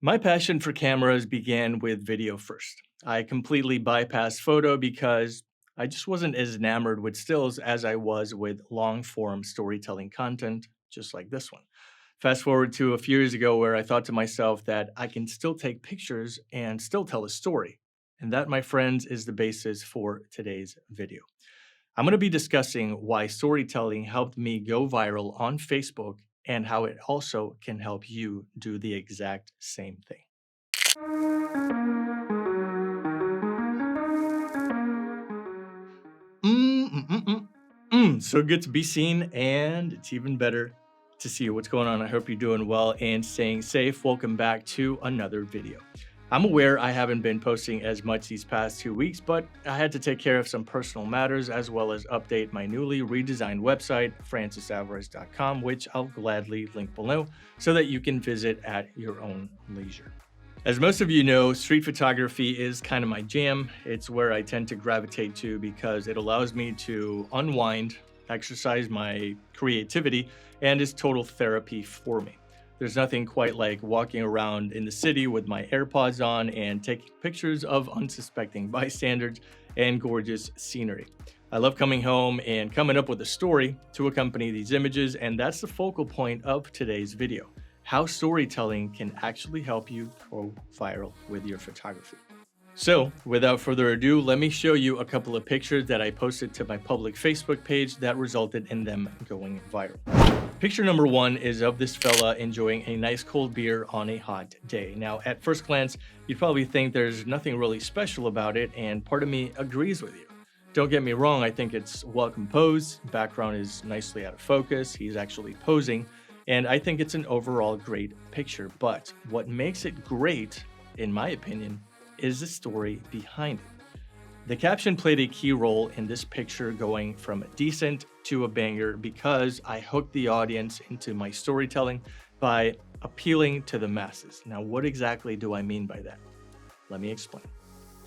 My passion for cameras began with video first. I completely bypassed photo because I just wasn't as enamored with stills as I was with long form storytelling content, just like this one. Fast forward to a few years ago, where I thought to myself that I can still take pictures and still tell a story. And that, my friends, is the basis for today's video. I'm going to be discussing why storytelling helped me go viral on Facebook and how it also can help you do the exact same thing. Mm, mm, mm, mm, So good to be seen, and it's even better to see you. What's going on? I hope you're doing well and staying safe. Welcome back to another video. I'm aware I haven't been posting as much these past 2 weeks, but I had to take care of some personal matters as well as update my newly redesigned website, francisalvarez.com, which I'll gladly link below so that you can visit at your own leisure. As most of you know, street photography is kind of my jam. It's where I tend to gravitate to because it allows me to unwind, exercise my creativity, and is total therapy for me. There's nothing quite like walking around in the city with my AirPods on and taking pictures of unsuspecting bystanders and gorgeous scenery. I love coming home and coming up with a story to accompany these images, and that's the focal point of today's video: how storytelling can actually help you go viral with your photography. So, without further ado, let me show you a couple of pictures that I posted to my public Facebook page that resulted in them going viral. Picture number one is of this fella enjoying a nice cold beer on a hot day. Now, at first glance, you'd probably think there's nothing really special about it, and part of me agrees with you. Don't get me wrong, I think it's well composed, background is nicely out of focus, he's actually posing, and I think it's an overall great picture. But what makes it great, in my opinion, is the story behind it. The caption played a key role in this picture going from decent to a banger because I hooked the audience into my storytelling by appealing to the masses. Now, what exactly do I mean by that? Let me explain.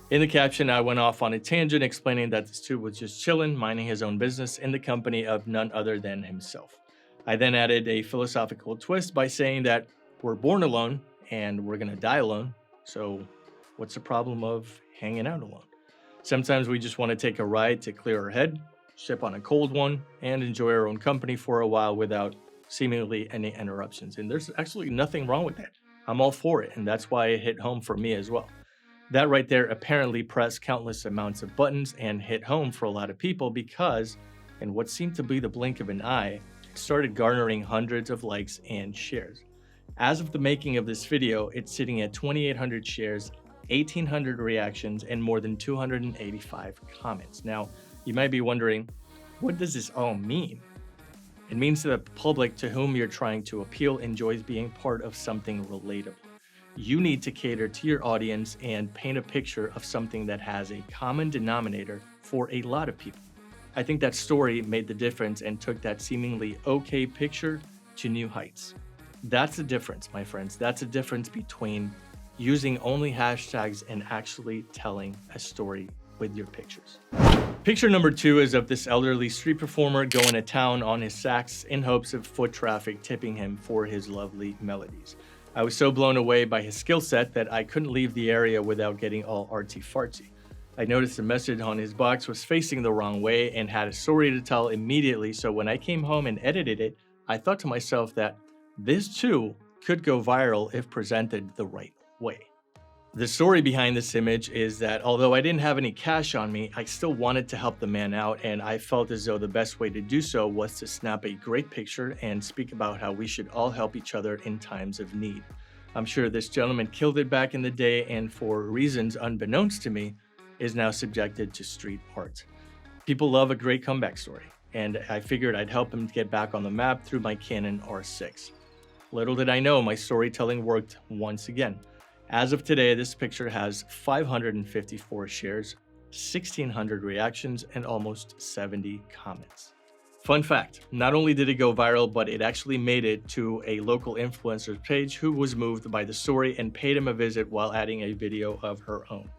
In the caption, I went off on a tangent explaining that this dude was just chilling, minding his own business in the company of none other than himself. I then added a philosophical twist by saying that we're born alone and we're going to die alone. So what's the problem of hanging out alone? Sometimes we just want to take a ride to clear our head, sip on a cold one, and enjoy our own company for a while without seemingly any interruptions. And there's actually nothing wrong with that. I'm all for it, and that's why it hit home for me as well. That right there apparently pressed countless amounts of buttons and hit home for a lot of people because, in what seemed to be the blink of an eye, it started garnering hundreds of likes and shares. As of the making of this video, it's sitting at 2,800 shares, 1,800 reactions, and more than 285 comments. Now, you might be wondering, what does this all mean? It means that the public to whom you're trying to appeal enjoys being part of something relatable. You need to cater to your audience and paint a picture of something that has a common denominator for a lot of people. I think that story made the difference and took that seemingly okay picture to new heights. That's the difference, my friends. That's the difference between using only hashtags and actually telling a story with your pictures. Picture number two is of this elderly street performer going to town on his sax in hopes of foot traffic tipping him for his lovely melodies. I was so blown away by his skill set that I couldn't leave the area without getting all artsy-fartsy. I noticed the message on his box was facing the wrong way and had a story to tell immediately, so when I came home and edited it, I thought to myself that this too could go viral if presented the right way. The story behind this image is that although I didn't have any cash on me, I still wanted to help the man out, and I felt as though the best way to do so was to snap a great picture and speak about how we should all help each other in times of need. I'm sure this gentleman killed it back in the day, and for reasons unbeknownst to me, is now subjected to street art. People love a great comeback story, and I figured I'd help him get back on the map through my Canon R6. Little did I know, my storytelling worked once again. As of today, this picture has 554 shares, 1,600 reactions, and almost 70 comments. Fun fact, not only did it go viral, but it actually made it to a local influencer's page who was moved by the story and paid him a visit while adding a video of her own.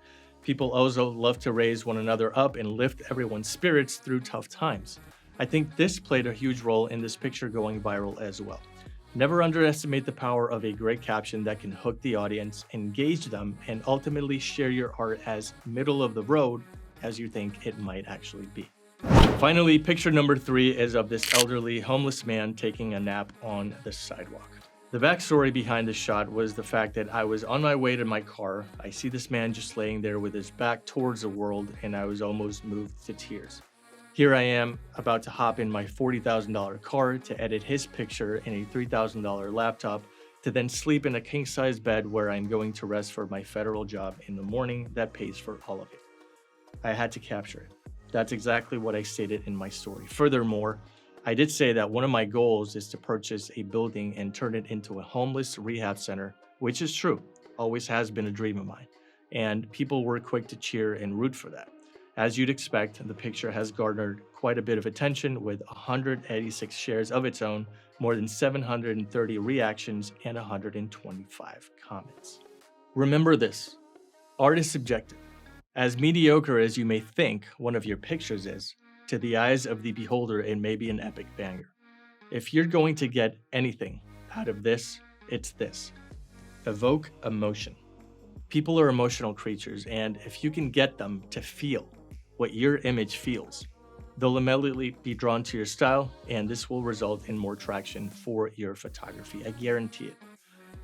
People also love to raise one another up and lift everyone's spirits through tough times. I think this played a huge role in this picture going viral as well. Never underestimate the power of a great caption that can hook the audience, engage them, and ultimately share your art as middle of the road as you think it might actually be. Finally, picture number 3 is of this elderly homeless man taking a nap on the sidewalk. The backstory behind this shot was the fact that I was on my way to my car. I see this man just laying there with his back towards the world, and I was almost moved to tears. Here I am, about to hop in my $40,000 car to edit his picture in a $3,000 laptop, to then sleep in a king-size bed where I'm going to rest for my federal job in the morning that pays for all of it. I had to capture it. That's exactly what I stated in my story. Furthermore, I did say that one of my goals is to purchase a building and turn it into a homeless rehab center, which is true, always has been a dream of mine. And people were quick to cheer and root for that. As you'd expect, the picture has garnered quite a bit of attention with 186 shares of its own, more than 730 reactions, and 125 comments. Remember this, art is subjective. As mediocre as you may think one of your pictures is, to the eyes of the beholder, it may be an epic banger. If you're going to get anything out of this, it's this. Evoke emotion. People are emotional creatures, and if you can get them to feel what your image feels, they'll immediately be drawn to your style, and this will result in more traction for your photography. I guarantee it.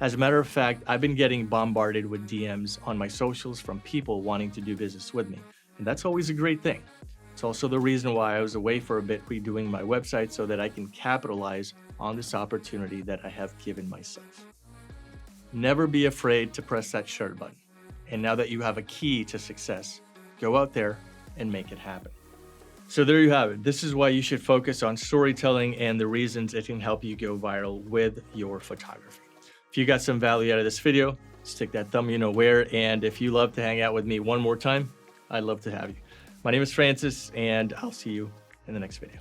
As a matter of fact, I've been getting bombarded with DMs on my socials from people wanting to do business with me, and that's always a great thing. It's also the reason why I was away for a bit redoing my website so that I can capitalize on this opportunity that I have given myself. Never be afraid to press that share button. And now that you have a key to success, go out there and make it happen. So there you have it. This is why you should focus on storytelling and the reasons it can help you go viral with your photography. If you got some value out of this video, stick that thumb you know where. And if you love to hang out with me one more time, I'd love to have you. My name is Francis, and I'll see you in the next video.